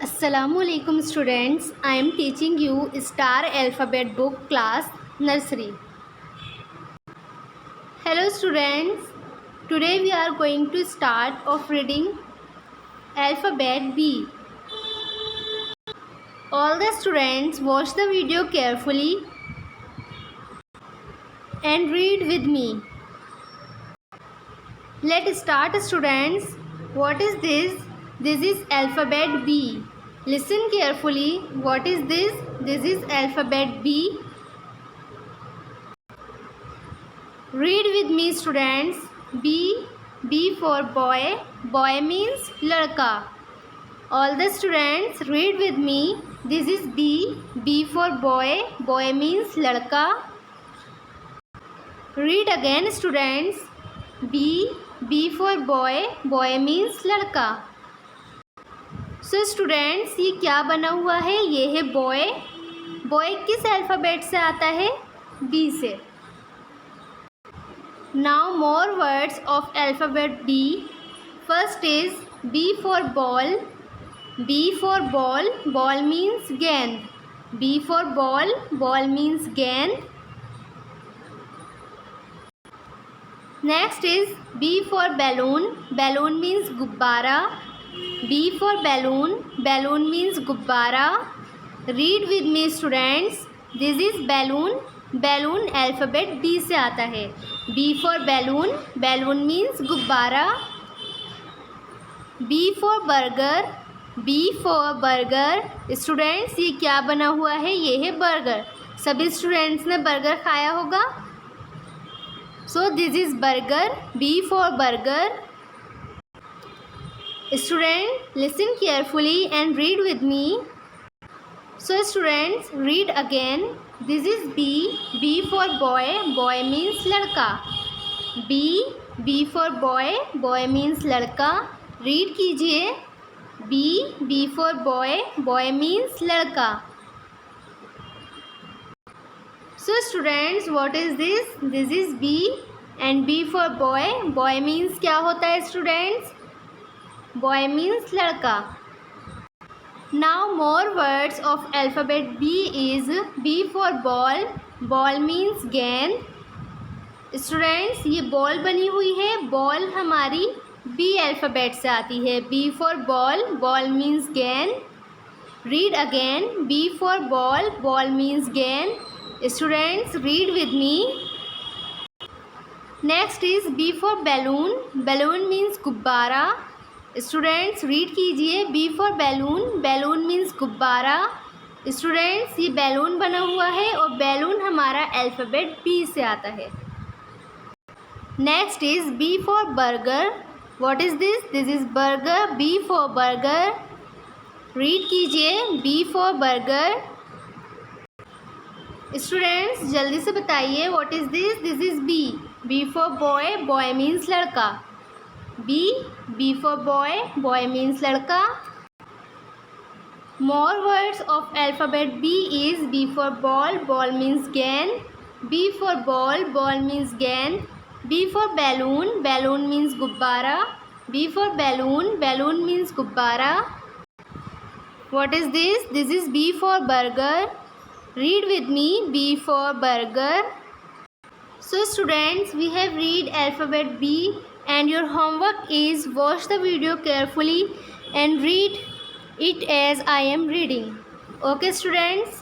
Assalamualaikum students, I am teaching you Star Alphabet book class nursery. Hello students, today we are going to start of reading alphabet B. All the students watch the video carefully and read with me. Let's start students. What is this? This is alphabet B. Listen carefully. What is this? This is alphabet B. Read with me students. B. B for boy. Boy means ladka. All the students read with me. This is B. B for boy. Boy means ladka. Read again students. B. B for boy. Boy means ladka. So students ये क्या बना हुआ है? ये है boy. Boy किस alphabet से आता है? बी से. Now more words of alphabet B. First is B for ball. B for ball. Ball means गेंद. B for ball. Ball means गेंद. Next is B for balloon. Balloon means गुब्बारा. B for balloon. Balloon means गुब्बारा. Read with me students. This is balloon. Balloon alphabet B से आता है. B for balloon. Balloon means गुब्बारा. B for burger. B for burger. Students ये क्या बना हुआ है? ये है बर्गर. सभी स्टूडेंट्स ने बर्गर खाया होगा. So this is burger. B for burger. Student, listen carefully and read with me. So students, read again. This is B. B for boy. Boy means ladka. B. B for boy. Boy means ladka. Read कीजिए. B. B for boy. Boy means ladka. So students, what is this? This is B and B for boy. Boy means क्या होता है students? Boy means ladka. Now more words of alphabet B is B for ball. Ball means गेंद. Students ये ball बनी हुई है. Ball हमारी B alphabet से आती है. B for ball. Ball means गेंद. Read again. B for ball. Ball means गेंद. Students read with me. Next is B for balloon. Balloon means गुब्बारा. स्टूडेंट्स रीड कीजिए. B for balloon. Balloon means गुब्बारा. Students ये balloon बना हुआ है और बैलून हमारा अल्फ़ाबेट बी से आता है. Next is B for burger. What is this? This is burger. B for burger. Read कीजिए. B for burger. स्टूडेंट्स जल्दी से बताइए. What is this? This is B. B for boy. Boy means लड़का. B. B for boy. Boy means ladka. More words of alphabet B is B for ball. Ball means गेंद. B for ball. Ball means गेंद. B for balloon. Balloon means गुब्बारा. B for balloon. Balloon means गुब्बारा. What is this? This is B for burger. Read with me. B for burger. So students, we have read alphabet B. And your homework is watch the video carefully and read it as I am reading. Okay students.